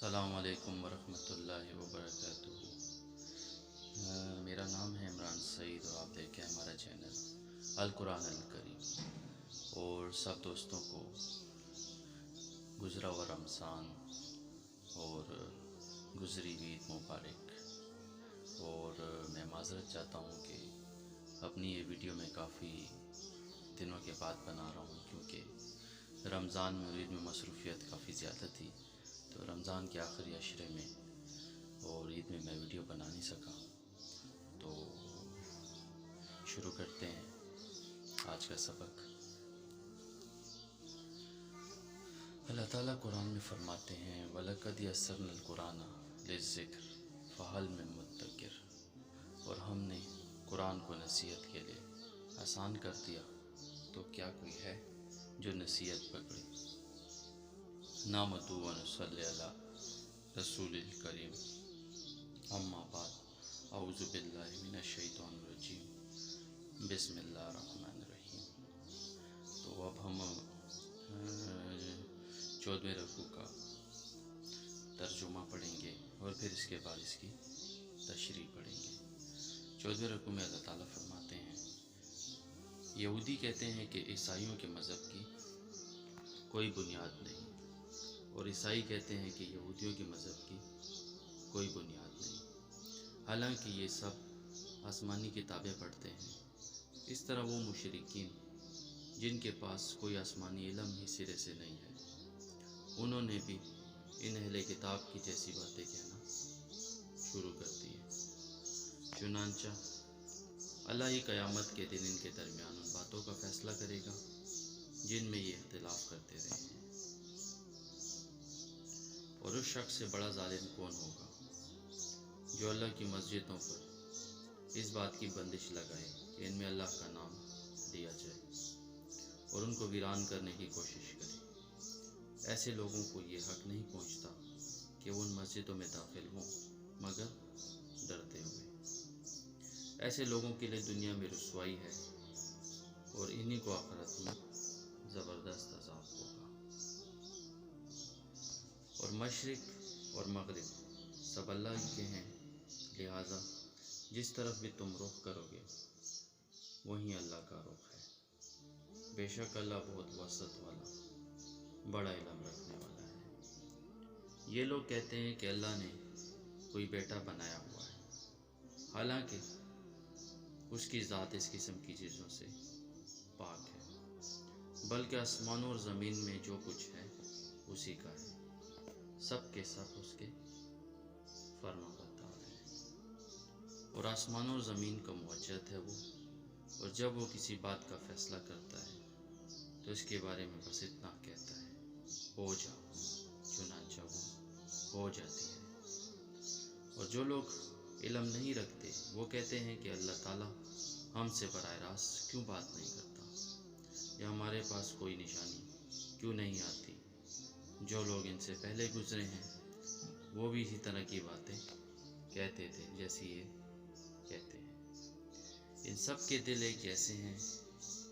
السلام علیکم ورحمۃ اللہ وبرکاتہ۔ میرا نام ہے عمران سعید اور آپ دیکھیں ہمارا چینل القرآن الکریم۔ اور سب دوستوں کو گزرا ہوا رمضان اور گزری عید مبارک۔ اور میں معذرت چاہتا ہوں کہ اپنی یہ ویڈیو میں کافی دنوں کے بعد بنا رہا ہوں، کیونکہ رمضان میں اور عید میں مصروفیت کافی زیادہ تھی، تو رمضان کے آخری عشرے میں اور عید میں ویڈیو بنا نہیں سکا۔ تو شروع کرتے ہیں آج کا سبق۔ اللہ تعالیٰ قرآن میں فرماتے ہیں وَلَقَدْ يَسَّرْنَا الْقُرْآنَ لِلذِّكْرِ فَهَلْ مِن مُدَّكِرٍ، اور ہم نے قرآن کو نصیحت کے لیے آسان کر دیا، تو کیا کوئی ہے جو نصیحت پکڑے۔ نحمدہ و نصلی علی رسول الکریم، اما بعد، اعوذ باللہ من الشیطان الرجیم، بسم اللہ الرحمن الرحیم۔ تو اب ہم 14ویں رکوع کا ترجمہ پڑھیں گے اور پھر اس کے بعد اس کی تشریح پڑھیں گے۔ 14ویں رکوع میں اللہ تعالیٰ فرماتے ہیں، یہودی کہتے ہیں کہ عیسائیوں کے مذہب کی کوئی بنیاد نہیں، اور عیسائی کہتے ہیں کہ یہودیوں کے مذہب کی کوئی بنیاد نہیں، حالانکہ یہ سب آسمانی کتابیں پڑھتے ہیں۔ اس طرح وہ مشرکین جن کے پاس کوئی آسمانی علم ہی سرے سے نہیں ہے، انہوں نے بھی ان اہل کتاب کی جیسی باتیں کہنا شروع کر دی ہیں۔ چنانچہ اللہ ہی قیامت کے دن ان کے درمیان ان باتوں کا فیصلہ کرے گا جن میں یہ اختلاف کرتے رہے ہیں۔ اور اس شخص سے بڑا ظالم کون ہوگا جو اللہ کی مسجدوں پر اس بات کی بندش لگائے کہ ان میں اللہ کا نام لیا جائے اور ان کو ویران کرنے کی کوشش کرے۔ ایسے لوگوں کو یہ حق نہیں پہنچتا کہ وہ ان مسجدوں میں داخل ہوں مگر ڈرتے ہوئے۔ ایسے لوگوں کے لیے دنیا میں رسوائی ہے اور انہی کو آخرت میں زبردست عذاب ہوگا۔ اور مشرق اور مغرب سب اللہ کے ہیں، لہٰذا جس طرف بھی تم رخ کرو گے وہیں اللہ کا رخ ہے۔ بے شک اللہ بہت وسعت والا بڑا علم رکھنے والا ہے۔ یہ لوگ کہتے ہیں کہ اللہ نے کوئی بیٹا بنایا ہوا ہے، حالانکہ اس کی ذات اس قسم کی چیزوں سے پاک ہے، بلکہ آسمانوں اور زمین میں جو کچھ ہے اسی کا ہے، سب کے سب اس کے فرما بردار ہیں۔ اور آسمانوں اور زمین کا موجد ہے وہ، اور جب وہ کسی بات کا فیصلہ کرتا ہے تو اس کے بارے میں بس اتنا کہتا ہے ہو جا، چنانچہ وہ ہو جاتی ہے۔ اور جو لوگ علم نہیں رکھتے وہ کہتے ہیں کہ اللہ تعالیٰ ہم سے براہ راست کیوں بات نہیں کرتا، یا ہمارے پاس کوئی نشانی کیوں نہیں آتی۔ جو لوگ ان سے پہلے گزرے ہیں وہ بھی اسی طرح کی باتیں کہتے تھے جیسی یہ کہتے ہیں۔ ان سب کے دل ایک جیسے ہیں۔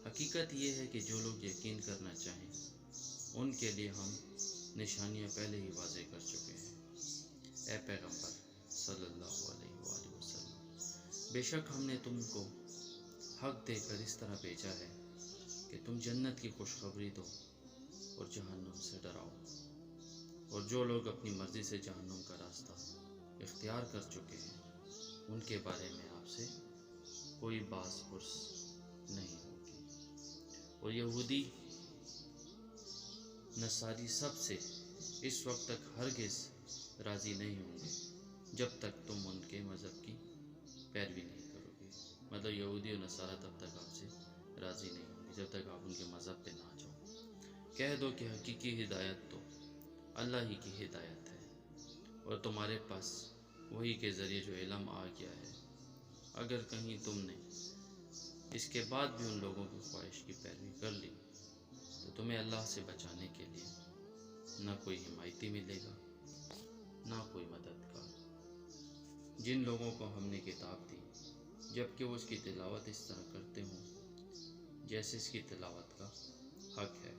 حقیقت یہ ہے کہ جو لوگ یقین کرنا چاہیں ان کے لیے ہم نشانیاں پہلے ہی واضح کر چکے ہیں۔ اے پیغمبر صلی اللہ علیہ وآلہ وسلم، بے شک ہم نے تم کو حق دے کر اس طرح بھیجا ہے کہ تم جنت کی خوشخبری دو اور جہنم سے ڈراؤ۔ اور جو لوگ اپنی مرضی سے جہنم کا راستہ اختیار کر چکے ہیں ان کے بارے میں آپ سے کوئی باز پرس نہیں ہوگی۔ اور یہودی نصاری سب سے اس وقت تک ہرگز راضی نہیں ہوں گے جب تک تم ان کے مذہب کی پیروی نہیں کرو گے۔ مطلب یہودی اور نصارہ تب تک آپ سے راضی نہیں ہوں گے جب تک آپ ان کے مذہب پہ نہ جاؤ۔ کہہ دو کہ حقیقی ہدایت تو اللہ ہی کی ہدایت ہے، اور تمہارے پاس وہی کے ذریعے جو علم آ گیا ہے۔ اگر کہیں تم نے اس کے بعد بھی ان لوگوں کی خواہش کی پیروی کر لی تو تمہیں اللہ سے بچانے کے لیے نہ کوئی حمایتی ملے گا نہ کوئی مددگار۔ جن لوگوں کو ہم نے کتاب دی جبکہ وہ اس کی تلاوت اس طرح کرتے ہوں جیسے اس کی تلاوت کا حق ہے،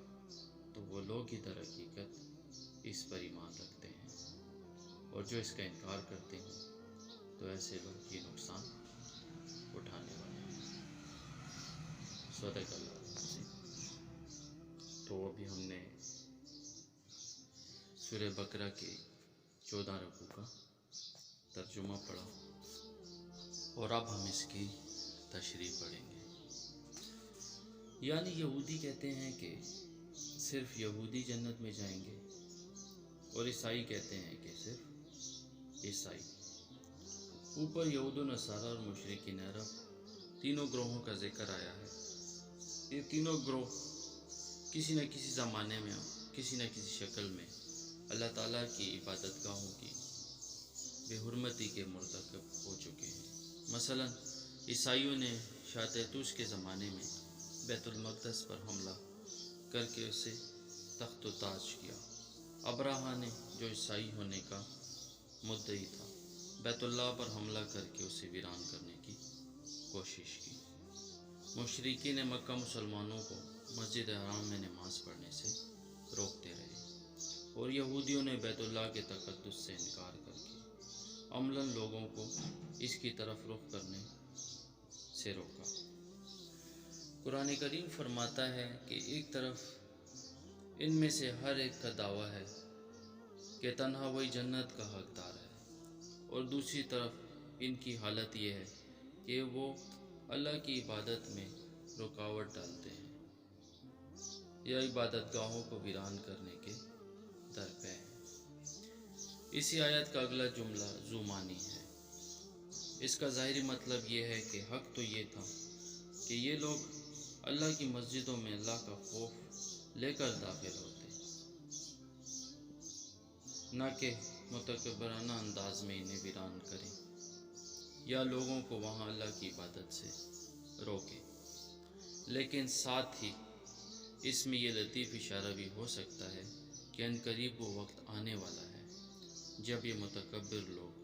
تو وہ لوگ ہی در حقیقت اس پر ایمان رکھتے ہیں۔ اور جو اس کا انکار کرتے ہیں تو ایسے لوگ یہ نقصان اٹھانے والے ہیں۔ صدق اللہ العظیم۔ تو ابھی ہم نے سورہ بقرہ کے 14 رکوع کا ترجمہ پڑھا اور اب ہم اس کی تشریح پڑھیں گے۔ یعنی یہودی کہتے ہیں کہ صرف یہودی جنت میں جائیں گے، اور عیسائی کہتے ہیں کہ صرف عیسائی۔ اوپر یہود و نصارہ اور مشرکین عرب تینوں گروہوں کا ذکر آیا ہے۔ یہ تینوں گروہ کسی نہ کسی زمانے میں کسی نہ کسی شکل میں اللہ تعالیٰ کی عبادت گاہوں کی بے حرمتی کے مرتکب ہو چکے ہیں۔ مثلا عیسائیوں نے شاہ طیطوس کے زمانے میں بیت المقدس پر حملہ کر کے اسے تخت و تاج کیا۔ ابراہا نے، جو عیسائی ہونے کا مدعی تھا، بیت اللہ پر حملہ کر کے اسے ویران کرنے کی کوشش کی۔ مشرکین مکہ مسلمانوں کو مسجد حرام میں نماز پڑھنے سے روکتے رہے، اور یہودیوں نے بیت اللہ کے تقدس سے انکار کر کے عملاً لوگوں کو اس کی طرف رخ کرنے سے روکا۔ قرآن کریم فرماتا ہے کہ ایک طرف ان میں سے ہر ایک کا دعویٰ ہے کہ تنہا وہی جنت کا حقدار ہے، اور دوسری طرف ان کی حالت یہ ہے کہ وہ اللہ کی عبادت میں رکاوٹ ڈالتے ہیں یا عبادت گاہوں کو ویران کرنے کے درپے ہیں۔ اسی آیت کا اگلا جملہ ذو معنی ہے۔ اس کا ظاہری مطلب یہ ہے کہ حق تو یہ تھا کہ یہ لوگ اللہ کی مسجدوں میں اللہ کا خوف لے کر داخل ہوتے، نہ کہ متکبرانہ انداز میں انہیں ویران کریں یا لوگوں کو وہاں اللہ کی عبادت سے روکیں۔ لیکن ساتھ ہی اس میں یہ لطیف اشارہ بھی ہو سکتا ہے کہ عنقریب وہ وقت آنے والا ہے جب یہ متکبر لوگ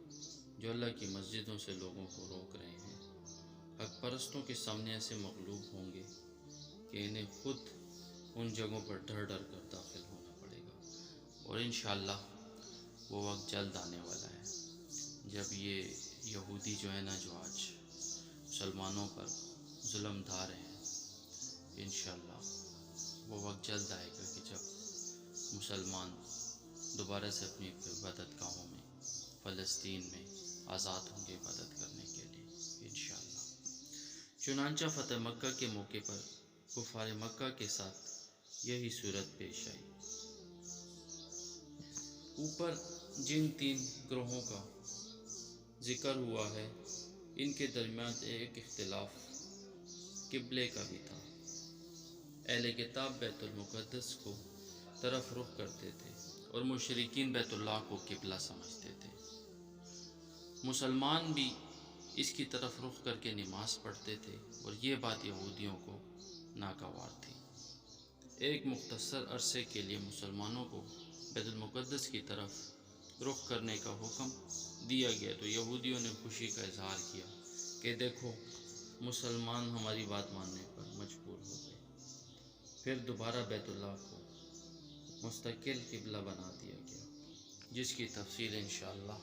جو اللہ کی مسجدوں سے لوگوں کو روک رہے ہیں، حق پرستوں کے سامنے ایسے مغلوب ہوں گے کہ انہیں خود ان جگہوں پر ڈر ڈر کر داخل ہونا پڑے گا۔ اور انشاءاللہ وہ وقت جلد آنے والا ہے جب یہ یہودی جو ہے نا، جو آج مسلمانوں پر ظلم ڈھا رہے ہیں، انشاءاللہ وہ وقت جلد آئے گا کہ جب مسلمان دوبارہ سے اپنی عبادت گاہوں میں فلسطین میں آزاد ہوں گے عبادت کرنے کے لیے انشاءاللہ۔ چنانچہ فتح مکہ کے موقع پر کفار مکہ کے ساتھ یہی صورت پیش آئی۔ اوپر جن تین گروہوں کا ذکر ہوا ہے، ان کے درمیان ایک اختلاف قبلے کا بھی تھا۔ اہل کتاب بیت المقدس کو طرف رخ کرتے تھے اور مشرکین بیت اللہ کو قبلہ سمجھتے تھے۔ مسلمان بھی اس کی طرف رخ کر کے نماز پڑھتے تھے، اور یہ بات یہودیوں کو ناگوار تھی۔ ایک مختصر عرصے کے لیے مسلمانوں کو بیت المقدس کی طرف رخ کرنے کا حکم دیا گیا تو یہودیوں نے خوشی کا اظہار کیا کہ دیکھو، مسلمان ہماری بات ماننے پر مجبور ہو گئے۔ پھر دوبارہ بیت اللہ کو مستقل قبلہ بنا دیا گیا، جس کی تفصیل انشاءاللہ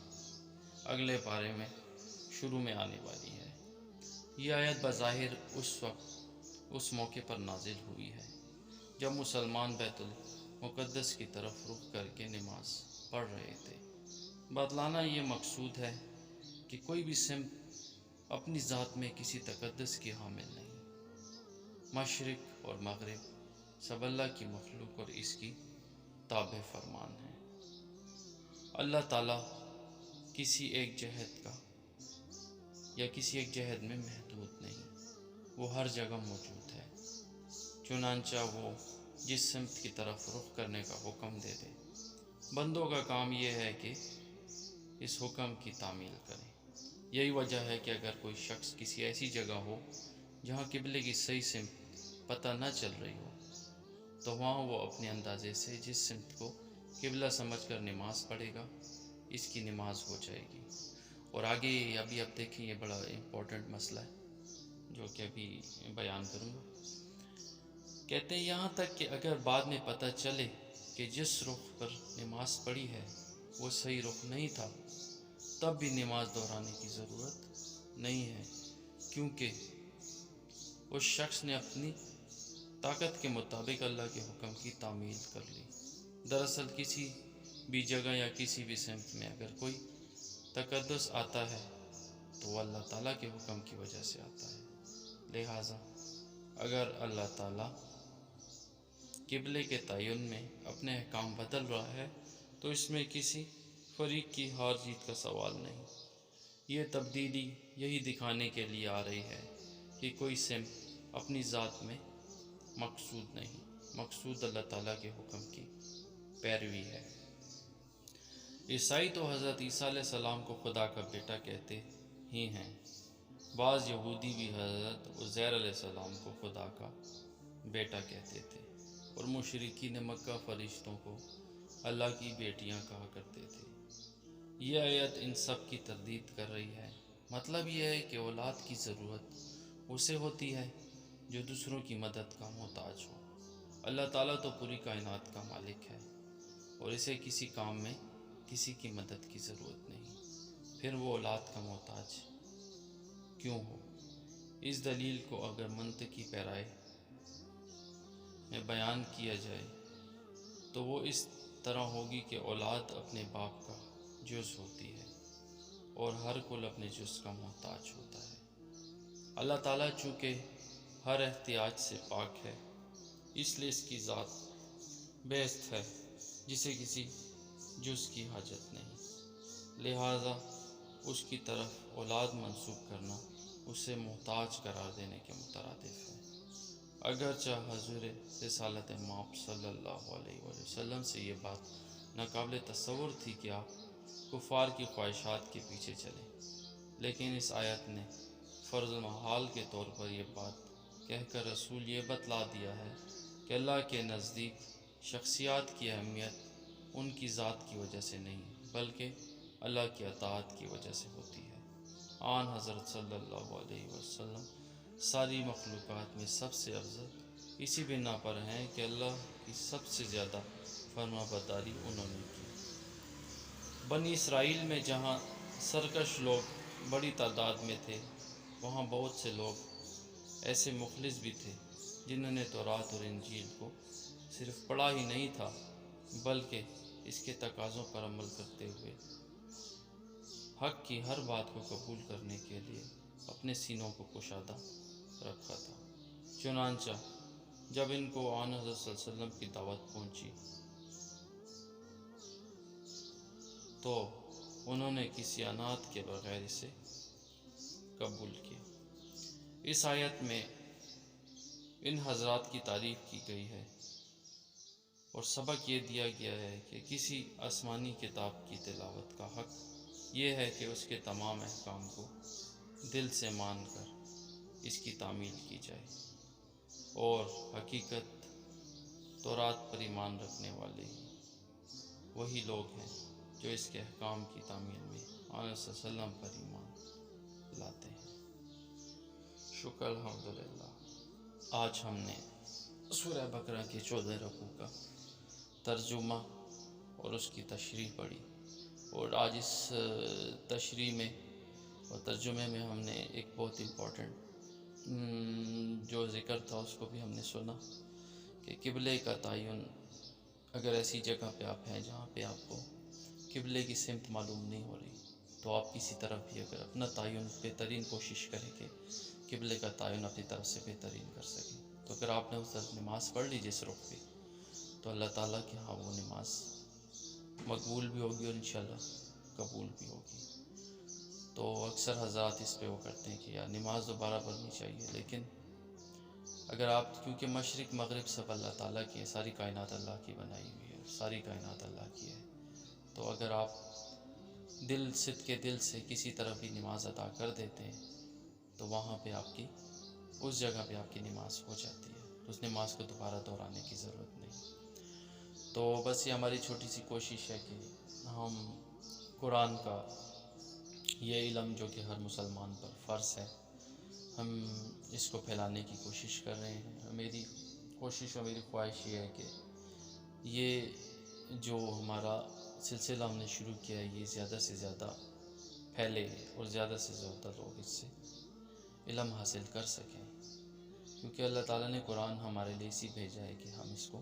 اگلے پارے میں شروع میں آنے والی ہے۔ یہ آیت بظاہر اس موقع پر نازل ہوئی ہے جب مسلمان بیت المقدس کی طرف رخ کر کے نماز پڑھ رہے تھے۔ بتلانا یہ مقصود ہے کہ کوئی بھی سمت اپنی ذات میں کسی تقدس کی حامل نہیں۔ مشرق اور مغرب سب اللہ کی مخلوق اور اس کی تابع فرمان ہے۔ اللہ تعالیٰ کسی ایک جہت کا یا کسی ایک جہت میں محدود نہیں، وہ ہر جگہ موجود ہے۔ چنانچہ وہ جس سمت کی طرف رخ کرنے کا حکم دے دے، بندوں کا کام یہ ہے کہ اس حکم کی تعمیل کریں۔ یہی وجہ ہے کہ اگر کوئی شخص کسی ایسی جگہ ہو جہاں قبلے کی صحیح سمت پتہ نہ چل رہی ہو، تو وہاں وہ اپنے اندازے سے جس سمت کو قبلہ سمجھ کر نماز پڑھے گا، اس کی نماز ہو جائے گی۔ اور آگے ابھی آپ دیکھیں، یہ بڑا امپورٹنٹ مسئلہ ہے جو کہ ابھی بیان کروں گا۔ کہتے ہیں یہاں تک کہ اگر بعد میں پتہ چلے کہ جس رخ پر نماز پڑھی ہے وہ صحیح رخ نہیں تھا، تب بھی نماز دہرانے کی ضرورت نہیں ہے، کیونکہ اس شخص نے اپنی طاقت کے مطابق اللہ کے حکم کی تعمیل کر لی۔ دراصل کسی بھی جگہ یا کسی بھی سمت میں اگر کوئی تقدس آتا ہے تو وہ اللہ تعالیٰ کے حکم کی وجہ سے آتا ہے۔ لہٰذا اگر اللہ تعالیٰ قبلے کے تعین میں اپنے احکام بدل رہا ہے تو اس میں کسی فریق کی ہار جیت کا سوال نہیں۔ یہ تبدیلی یہی دکھانے کے لیے آ رہی ہے کہ کوئی سمت اپنی ذات میں مقصود نہیں، مقصود اللہ تعالیٰ کے حکم کی پیروی ہے۔ عیسائی تو حضرت عیسیٰ علیہ السلام کو خدا کا بیٹا کہتے ہی ہیں، بعض یہودی بھی حضرت عزیر علیہ السلام کو خدا کا بیٹا کہتے تھے، اور مشرکین مکہ فرشتوں کو اللہ کی بیٹیاں کہا کرتے تھے۔ یہ آیت ان سب کی تردید کر رہی ہے۔ مطلب یہ ہے کہ اولاد کی ضرورت اسے ہوتی ہے جو دوسروں کی مدد کا محتاج ہو۔ اللہ تعالیٰ تو پوری کائنات کا مالک ہے اور اسے کسی کام میں کسی کی مدد کی ضرورت نہیں، پھر وہ اولاد کا محتاج کیوں ہو؟ اس دلیل کو اگر منطقی پیرائی میں بیان کیا جائے تو وہ اس طرح ہوگی کہ اولاد اپنے باپ کا جز ہوتی ہے اور ہر کل اپنے جز کا محتاج ہوتا ہے۔ اللہ تعالیٰ چونکہ ہر احتیاج سے پاک ہے، اس لیے اس کی ذات بیست ہے جسے کسی جز کی حاجت نہیں، لہٰذا اس کی طرف اولاد منسوب کرنا اسے محتاج قرار دینے کے مترادف ہے۔ اگرچہ حضور رسالت مآب صلی اللہ علیہ وسلم سے یہ بات ناقابل تصور تھی کہ آپ کفار کی خواہشات کے پیچھے چلیں، لیکن اس آیت نے فرض المحال کے طور پر یہ بات کہہ کر رسول یہ بتلا دیا ہے کہ اللہ کے نزدیک شخصیات کی اہمیت ان کی ذات کی وجہ سے نہیں بلکہ اللہ کی اطاعت کی وجہ سے ہوتی ہے۔ آن حضرت صلی اللہ علیہ وسلم ساری مخلوقات میں سب سے افضل اسی بنا پر ہیں کہ اللہ کی سب سے زیادہ فرما برداری انہوں نے کی۔ بنی اسرائیل میں جہاں سرکش لوگ بڑی تعداد میں تھے، وہاں بہت سے لوگ ایسے مخلص بھی تھے جنہوں نے تورات اور انجیل کو صرف پڑھا ہی نہیں تھا بلکہ اس کے تقاضوں پر عمل کرتے ہوئے حق کی ہر بات کو قبول کرنے کے لیے اپنے سینوں کو کشادہ رکھا تھا۔ چنانچہ جب ان کو آن حضرت صلی اللہ علیہ وسلم کی دعوت پہنچی تو انہوں نے کسی عناد کے بغیر اسے قبول کیا۔ اس آیت میں ان حضرات کی تعریف کی گئی ہے اور سبق یہ دیا گیا ہے کہ کسی آسمانی کتاب کی تلاوت کا حق یہ ہے کہ اس کے تمام احکام کو دل سے مان کر اس کی تعمیل کی جائے، اور حقیقت تورات پر ایمان رکھنے والے ہی وہی لوگ ہیں جو اس کے احکام کی تعمیل میں آن صلی اللہ علیہ وسلم پر ایمان لاتے ہیں۔ شکر الحمدللہ۔ آج ہم نے سورہ بقرہ کے 14 رکوع کا ترجمہ اور اس کی تشریح پڑھی، اور آج اس تشریح میں اور ترجمے میں ہم نے ایک بہت امپورٹنٹ جو ذکر تھا اس کو بھی ہم نے سنا کہ قبلے کا تعین، اگر ایسی جگہ پہ آپ ہیں جہاں پہ آپ کو قبلے کی سمت معلوم نہیں ہو رہی تو آپ کسی طرف بھی اگر اپنا تعین بہترین کوشش کریں کہ قبلے کا تعین اپنی طرف سے بہترین کر سکیں، تو اگر آپ نے اس طرف نماز پڑھ لی جس رخ پہ تو اللہ تعالیٰ کے ہاں وہ نماز مقبول بھی ہوگی اور انشاءاللہ قبول بھی ہوگی۔ تو اکثر حضرات اس پہ وہ کرتے ہیں کہ یار نماز دوبارہ پڑھنی چاہیے، لیکن اگر آپ کیونکہ مشرق مغرب سب اللہ تعالیٰ کی ہے، ساری کائنات اللہ کی بنائی ہوئی ہے، ساری کائنات اللہ کی ہے، تو اگر آپ دل صدقے دل سے کسی طرح بھی نماز ادا کر دیتے ہیں تو وہاں پہ آپ کی اس جگہ پہ آپ کی نماز ہو جاتی ہے، اس نماز کو دوبارہ دہرانے کی ضرورت نہیں۔ تو بس یہ ہماری چھوٹی سی کوشش ہے کہ ہم قرآن کا یہ علم جو کہ ہر مسلمان پر فرض ہے، ہم اس کو پھیلانے کی کوشش کر رہے ہیں۔ میری کوشش اور میری خواہش یہ ہے کہ یہ جو ہمارا سلسلہ ہم نے شروع کیا ہے یہ زیادہ سے زیادہ پھیلے اور زیادہ سے زیادہ لوگ اس سے علم حاصل کر سکیں، کیونکہ اللہ تعالیٰ نے قرآن ہمارے لیے اسی بھیجا ہے کہ ہم اس کو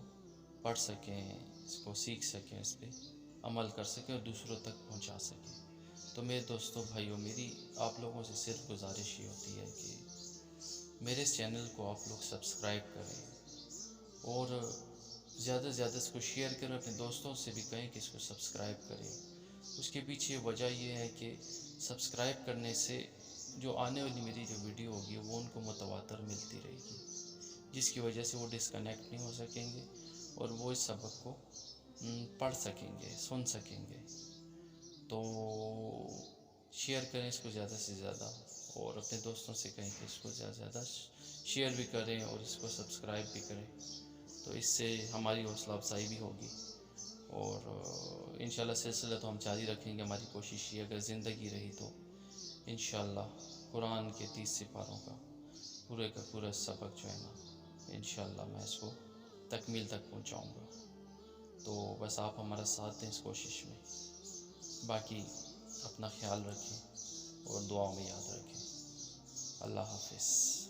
پڑھ سکیں، اس کو سیکھ سکیں، اس پہ عمل کر سکیں اور دوسروں تک پہنچا سکیں۔ تو میرے دوستوں بھائیوں، میری آپ لوگوں سے صرف گزارش یہ ہوتی ہے کہ میرے اس چینل کو آپ لوگ سبسکرائب کریں اور زیادہ سے زیادہ اس کو شیئر کریں، اپنے دوستوں سے بھی کہیں کہ اس کو سبسکرائب کریں۔ اس کے پیچھے وجہ یہ ہے کہ سبسکرائب کرنے سے جو آنے والی میری جو ویڈیو ہوگی وہ ان کو متواتر ملتی رہے گی، جس کی وجہ سے وہ ڈسکنیکٹ نہیں ہو سکیں گے اور وہ اس سبق کو پڑھ سکیں گے، سن سکیں گے۔ تو شیئر کریں اس کو زیادہ سے زیادہ، اور اپنے دوستوں سے کہیں کہ اس کو زیادہ سے زیادہ شیئر بھی کریں اور اس کو سبسکرائب بھی کریں، تو اس سے ہماری حوصلہ افزائی بھی ہوگی۔ اور انشاءاللہ سلسلہ تو ہم جاری رکھیں گے، ہماری کوشش یہ اگر زندگی رہی تو انشاءاللہ قرآن کے 30 سپاروں کا پورے کا پورا سبق جو ہے نا انشاءاللہ میں اس کو تکمیل تک پہنچاؤں گا۔ تو بس آپ ہمارا ساتھ دیں اس کوشش میں، باقی اپنا خیال رکھیں اور دعاؤں میں یاد رکھیں۔ اللہ حافظ۔